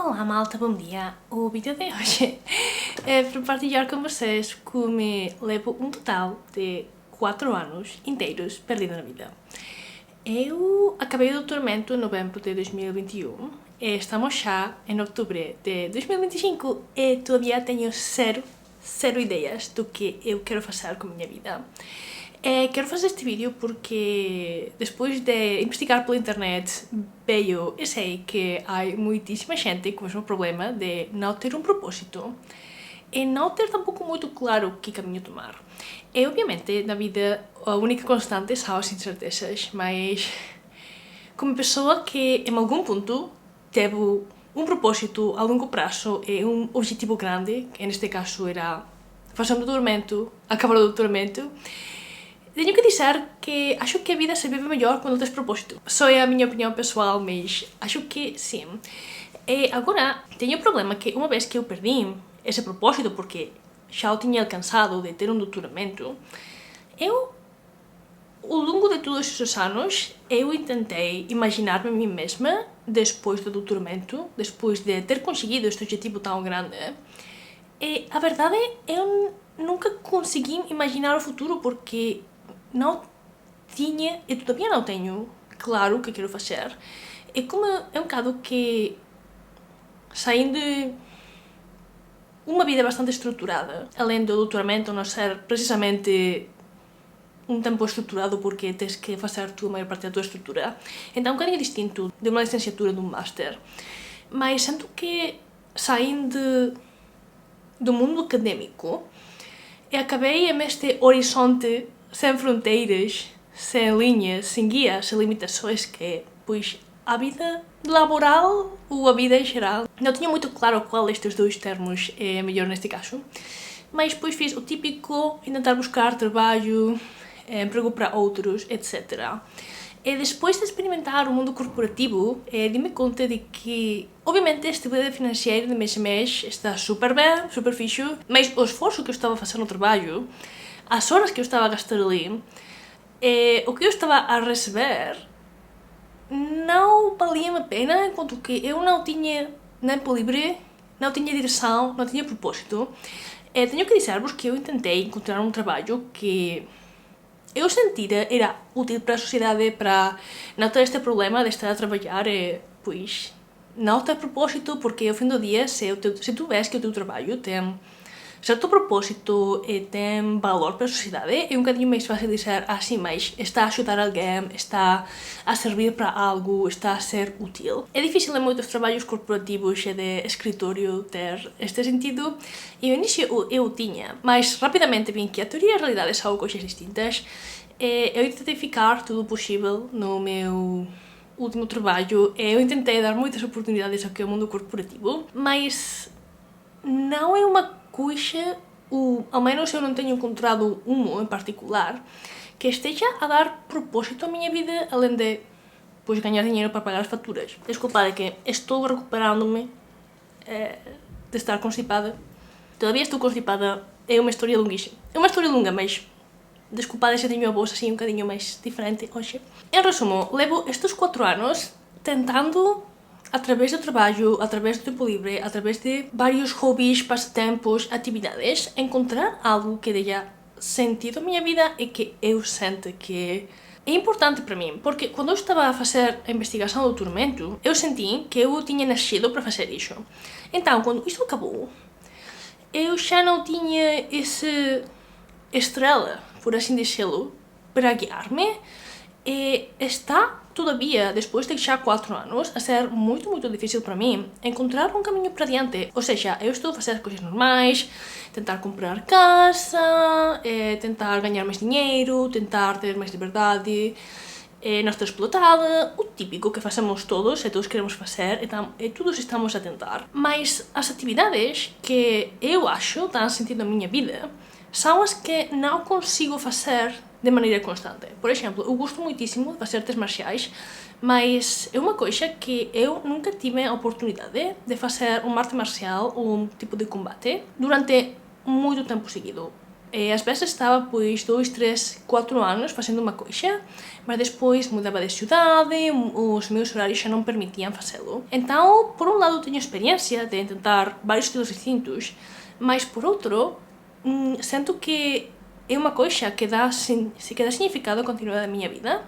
Olá malta, bom dia! O vídeo de hoje é para partilhar com vocês como levo um total de 4 anos inteiros perdido na vida. Eu acabei o doutoramento em novembro de 2021 e estamos já em outubro de 2025 e todavía tenho zero ideias do que eu quero fazer com a minha vida. Quero fazer este vídeo porque depois de investigar pela internet veio e sei que há muitíssima gente com o mesmo problema de não ter um propósito e não ter tampouco muito claro que caminho tomar. E obviamente na vida a única constante são as incertezas, mas como pessoa que em algum ponto teve um propósito a longo prazo e um objetivo grande, que neste caso era fazer um doutoramento, acabar o doutoramento, tenho que dizer que acho que a vida se vive melhor quando tens propósito. Só é a minha opinião pessoal, mas acho que sim. E agora, tenho o problema que uma vez que eu perdi esse propósito, porque já o tinha alcançado de ter um doutoramento, ao longo de todos esses anos, eu tentei imaginar-me a mim mesma depois do doutoramento, depois de ter conseguido este objetivo tão grande. E a verdade é eu nunca consegui imaginar o futuro porque não tinha, e todavia não tenho, claro o que quero fazer. E como é um bocado que saindo de uma vida bastante estruturada, além do doutoramento não ser precisamente um tempo estruturado porque tens que fazer a maior parte da tua estrutura, então é um bocadinho distinto de uma licenciatura de um master. Mas sinto que saindo do mundo académico e acabei neste horizonte sem fronteiras, sem linhas, sem guias, sem limitações que, pois, a vida laboral ou a vida em geral. Não tinha muito claro qual destes dois termos é melhor neste caso, mas depois fiz o típico, tentar buscar trabalho, emprego para outros, etc. E depois de experimentar o mundo corporativo, dei-me conta de que, obviamente, a estabilidade financeira de mês a mês está super bem, super fixe, mas o esforço que eu estava a fazer no trabalho, as horas que eu estava a gastar ali, o que eu estava a receber, não valia a pena, enquanto que eu não tinha tempo livre, não tinha direção, não tinha propósito. Tenho que dizer-vos que eu tentei encontrar um trabalho que eu sentira era útil para a sociedade, para não ter este problema de estar a trabalhar e, pois, não ter propósito, porque ao fim do dia, se tu vês que o teu trabalho tem certo propósito e tem valor para a sociedade, é um bocadinho mais fácil dizer assim, mas está a ajudar alguém, está a servir para algo, está a ser útil. É difícil em muitos trabalhos corporativos e de escritório ter este sentido, e no início eu tinha, mas rapidamente vi que a teoria e a realidade são coisas distintas. Eu tentei ficar tudo possível no meu último trabalho, eu tentei dar muitas oportunidades ao mundo corporativo, mas não é uma coisa, ao menos eu não tenho encontrado um em particular, que esteja a dar propósito à minha vida, além de, pois, ganhar dinheiro para pagar as faturas. Desculpa, é que estou recuperando-me de estar constipada. Todavia estou constipada, é uma história longuíssima. É uma história longa, mas desculpa se tenho a voz assim um bocadinho mais diferente hoje. Em resumo, levo estes 4 anos tentando, através do trabalho, através do tempo livre, através de vários hobbies, passatempos, atividades, encontrar algo que dê sentido à minha vida e que eu sinto que é importante para mim, porque quando eu estava a fazer a investigação do doutoramento, eu senti que eu tinha nascido para fazer isso. Então, quando isto acabou, eu já não tinha esse estrela, por assim dizê-lo, para guiar-me, e está, todavia, depois de já 4 anos, a ser muito difícil para mim encontrar um caminho para diante. Ou seja, eu estou a fazer coisas normais, tentar comprar casa, tentar ganhar mais dinheiro, tentar ter mais liberdade, não estar explotada, o típico que fazemos todos e todos queremos fazer e todos estamos a tentar. Mas as atividades que eu acho dão sentido à minha vida são as que não consigo fazer de maneira constante. Por exemplo, eu gosto muitíssimo de fazer artes marciais, mas é uma coisa que eu nunca tive a oportunidade de fazer uma arte marcial ou um tipo de combate durante muito tempo seguido. Às vezes estava, pois, 2, 3, 4 anos fazendo uma coisa, mas depois mudava de cidade, os meus horários já não permitiam fazê-lo. Então, por um lado, tenho experiência de tentar vários estilos distintos, mas por outro, sinto que é uma coisa que dá significado à continuidade da minha vida,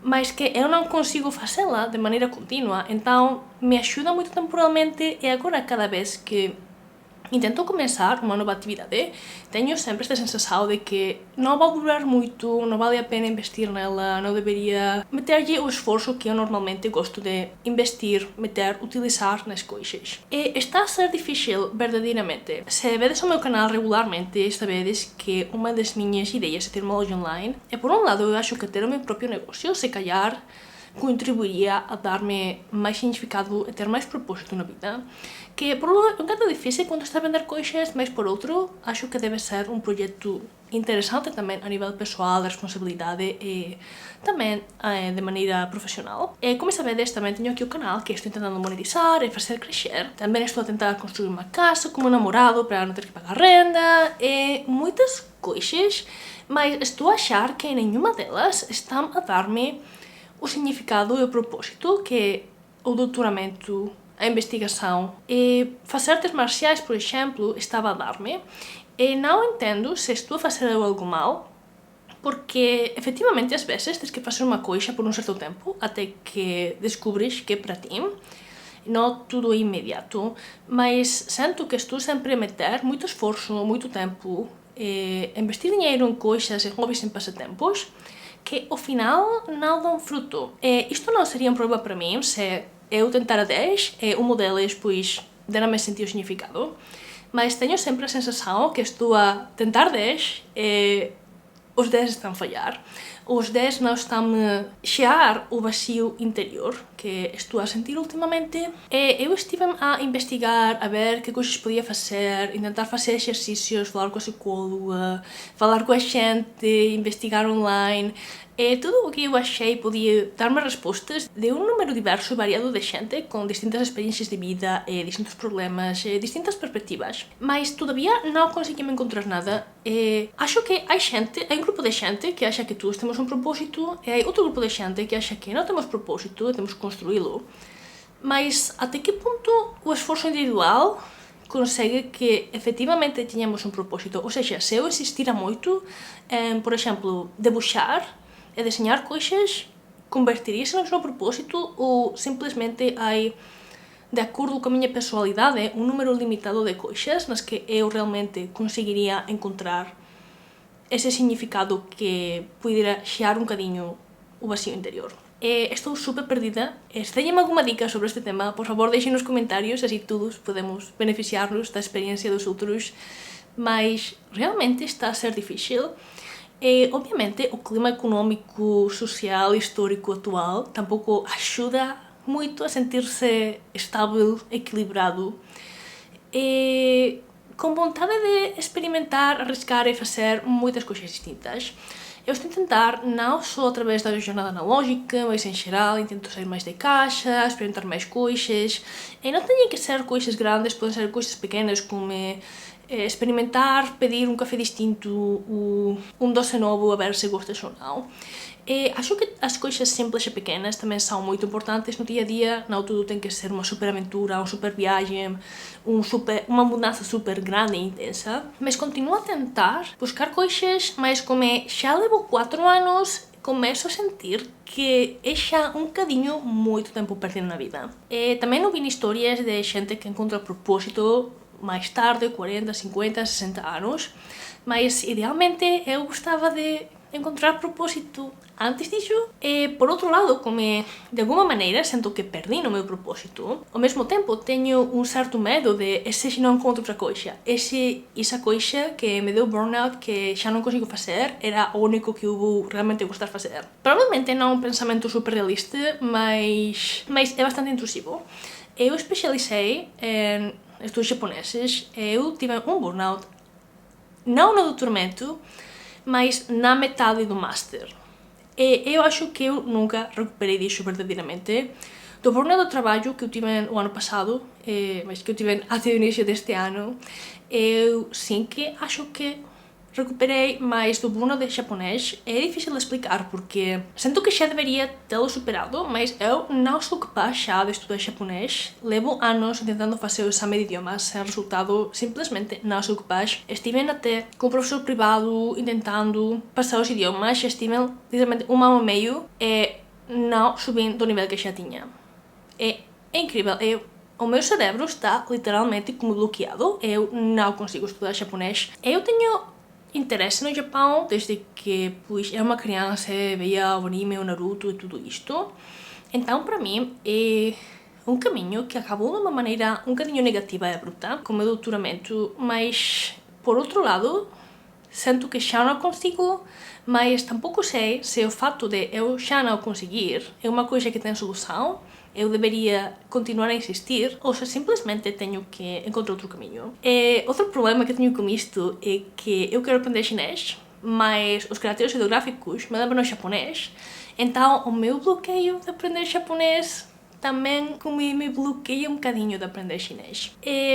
mas que eu não consigo fazê-la de maneira contínua, então me ajuda muito temporalmente e agora cada vez que intento começar uma nova atividade, tenho sempre esta sensação de que não vai durar muito, não vale a pena investir nela, não deveria meter-lhe o esforço que eu normalmente gosto de investir, utilizar nas coisas. E está a ser difícil, verdadeiramente. Se vedes o meu canal regularmente, sabedes que uma das minhas ideias de ter uma loja online é, por um lado, eu acho que ter o meu próprio negócio, se calhar, contribuiria a dar-me mais significado e ter mais propósito na vida, que por um lado é um bocado difícil quando está a vender coisas, mas por outro acho que deve ser um projeto interessante também a nível pessoal, de responsabilidade e também de maneira profissional. E como sabedes, também tenho aqui o canal que estou tentando monetizar e fazer crescer. Também estou a tentar construir uma casa com um namorado para não ter que pagar renda e muitas coisas, mas estou a achar que nenhuma delas estão a dar-me o significado e o propósito que o doutoramento, a investigação e fazer artes marciais, por exemplo, estava a dar-me. E não entendo se estou a fazer algo mal, porque efetivamente às vezes tens que fazer uma coisa por um certo tempo até que descubres que é para ti. Não tudo é imediato, mas sinto que estou sempre a meter muito esforço, muito tempo, investir dinheiro em coisas, em hobbies, em passatempos, que ao final não dão fruto. Isto não seria um problema para mim se eu tentar a 10 e uma delas, pois, dar-me sentido o significado, mas tenho sempre a sensação que estou a tentar 10 e os 10 estão a falhar. Os 10 não estão a chegar o vazio interior que estou a sentir ultimamente. Eu estive a investigar, a ver que coisas podia fazer, tentar fazer exercícios, falar com a psicóloga, falar com a gente, investigar online. Tudo o que eu achei podia dar-me respostas de um número diverso e variado de gente com distintas experiências de vida, distintos problemas, distintas perspectivas. Mas todavia não consegui encontrar nada. Acho que há um grupo de gente que acha que todos temos um propósito e há outro grupo de gente que acha que não temos propósito, temos que construí-lo. Mas até que ponto o esforço individual consegue que efetivamente tenhamos um propósito? Ou seja, se eu insistira muito em, por exemplo, debuxar e desenhar coisas, convertiria-se no meu propósito ou simplesmente há, de acordo com a minha personalidade, um número limitado de coisas nas que eu realmente conseguiria encontrar esse significado que pudera chegar um bocadinho o vazio interior? Estou super perdida. Se teñen alguma dica sobre este tema, por favor deixen nos comentarios, así todos podemos beneficiarnos da experiencia dos outros, mas realmente está a ser difícil. Obviamente o clima económico, social e histórico atual tampouco ajuda muito a sentir-se estável, equilibrado e com vontade de experimentar, arriscar e fazer muitas coisas distintas. Eu estou a tentar, não só através da jornada analógica, mas em geral, intento sair mais de caixa, experimentar mais coisas. E não tem que ser coisas grandes, podem ser coisas pequenas, como experimentar, pedir um café distinto, um doce novo, a ver se gostas ou não. Acho que as coisas simples e pequenas também são muito importantes no dia a dia. Não tudo tem que ser uma super aventura, uma super viagem, uma mudança super grande e intensa. Mas continuo a tentar buscar coisas, mas como já levo 4 anos, começo a sentir que é já um bocadinho muito tempo perdido na vida. Também ouvi histórias de gente que encontra propósito mais tarde, 40, 50, 60 anos, mas idealmente eu gostava de encontrar propósito antes disso. Por outro lado, como de alguma maneira sinto que perdi no meu propósito, ao mesmo tempo tenho um certo medo de se não encontro outra coisa, essa coisa que me deu burnout, que já não consigo fazer, era o único que eu vou realmente gostar de fazer. Provavelmente não é um pensamento super realista, mas é bastante intrusivo. Eu especializei em estudos japoneses, eu tive um burnout, não no doutoramento, mas na metade do master. Eu acho que eu nunca recuperei disso verdadeiramente. Do burnout do trabalho que eu tive o ano passado, mas que eu tive até o início deste ano, eu sim que acho que recuperei mais do Bruno de japonês. É difícil de explicar porque sinto que já deveria tê-lo superado, mas eu não sou capaz já de estudar japonês. Levo anos tentando fazer o exame de idiomas sem resultado, simplesmente não sou capaz. Estive até com um professor privado tentando passar os idiomas, estive literalmente um ano e meio e não subi do nível que já tinha. É incrível, o meu cérebro está literalmente como bloqueado, eu não consigo estudar japonês. Eu tenho interesse no Japão desde que era uma criança, via o anime, o Naruto e tudo isto. Então, para mim, é um caminho que acabou de uma maneira um bocadinho negativa e abrupta, com o meu doutoramento, mas, por outro lado, sinto que já não consigo, mas tampouco sei se o fato de eu já não conseguir é uma coisa que tem solução, eu deveria continuar a insistir, ou se simplesmente tenho que encontrar outro caminho. Outro problema que tenho com isto é que eu quero aprender chinês, mas os caracteres ideográficos me lembram japonês, então o meu bloqueio de aprender japonês também me bloqueia um bocadinho de aprender chinês.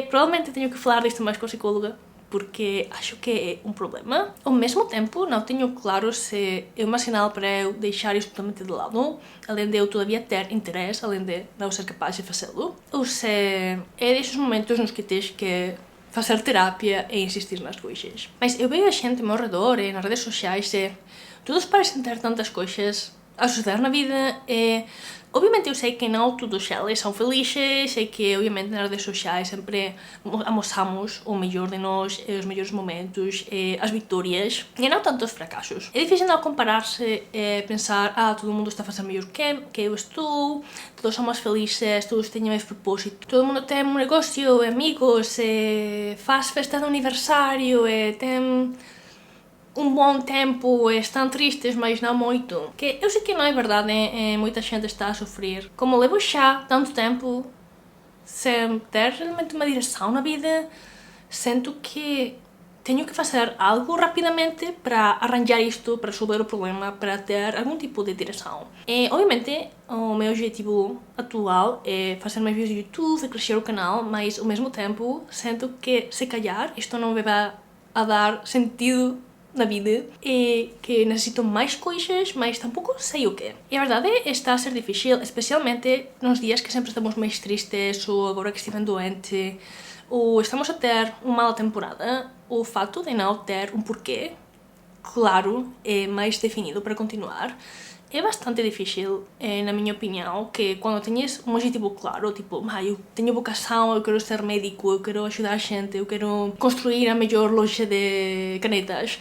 Provavelmente tenho que falar disto mais com a psicóloga, porque acho que é um problema. Ao mesmo tempo, não tenho claro se é uma sinal para eu deixar isto totalmente de lado, além de eu todavia ter interesse, além de não ser capaz de fazê-lo, ou se é desses momentos nos que tens que fazer terapia e insistir nas coisas. Mas eu vejo a gente ao meu redor e nas redes sociais e todos parecem ter tantas coisas a suceder na vida e obviamente eu sei que não todos eles são felizes e que obviamente nas redes sociais sempre mostramos o melhor de nós, os melhores momentos, as vitórias e não tanto os fracassos. É difícil não comparar-se e pensar todo mundo está a fazer melhor que eu estou, todos somos felizes, todos têm o mesmo propósito, todo mundo tem um negócio, amigos, faz festa de aniversário, tem um bom tempo, estão tristes, mas não muito. Que eu sei que não é verdade, muita gente está a sofrer. Como levo já tanto tempo sem ter realmente uma direção na vida, sinto que tenho que fazer algo rapidamente para arranjar isto, para resolver o problema, para ter algum tipo de direção. E, obviamente, o meu objetivo atual é fazer mais vídeos no YouTube, crescer o canal, mas ao mesmo tempo sinto que, se calhar, isto não me vai a dar sentido na vida e que necessito mais coisas, mas tampouco sei o que. E a verdade está a ser difícil, especialmente nos dias que sempre estamos mais tristes ou agora que estive doente ou estamos a ter uma mala temporada. O facto de não ter um porquê claro e mais definido para continuar é bastante difícil, na minha opinião, que quando tens um objetivo claro, tipo, eu tenho vocação, eu quero ser médico, eu quero ajudar a gente, eu quero construir a melhor loja de canetas.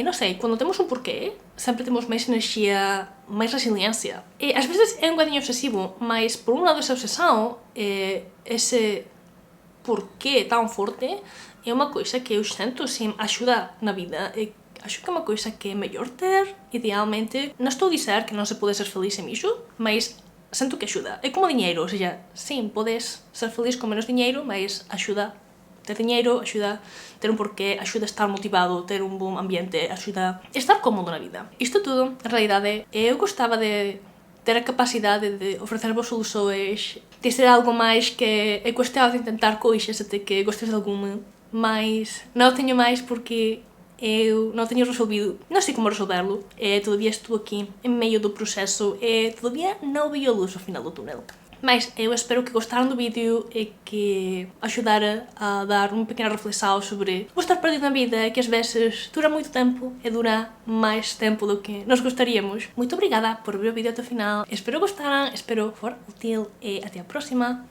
Não sei, quando temos um porquê, sempre temos mais energia, mais resiliência. E às vezes é um bocadinho obsessivo, mas por um lado essa obsessão, esse porquê tão forte, é uma coisa que eu sinto sim ajuda na vida. Acho que é uma coisa que é melhor ter, idealmente. Não estou a dizer que não se pode ser feliz sem isso, mas sinto que ajuda. É como dinheiro, ou seja, sim, podes ser feliz com menos dinheiro, mas ajuda ter dinheiro, ajuda a ter um porquê, ajuda a estar motivado, ter um bom ambiente, ajuda a estar cómodo na vida. Isto tudo, na realidade, eu gostava de ter a capacidade de oferecer-vos soluções, de ser algo mais que é questão de tentar coisas até que gostes de alguma, mas não tenho mais porque eu não tenho resolvido, não sei como resolvê-lo, todavia estou aqui em meio do processo e todavia não vi a luz ao final do túnel. Mas eu espero que gostaram do vídeo e que ajudara a dar uma pequena reflexão sobre o estar perdido na vida, que às vezes dura muito tempo e dura mais tempo do que nós gostaríamos. Muito obrigada por ver o vídeo até o final, espero gostaram, espero for útil e até a próxima.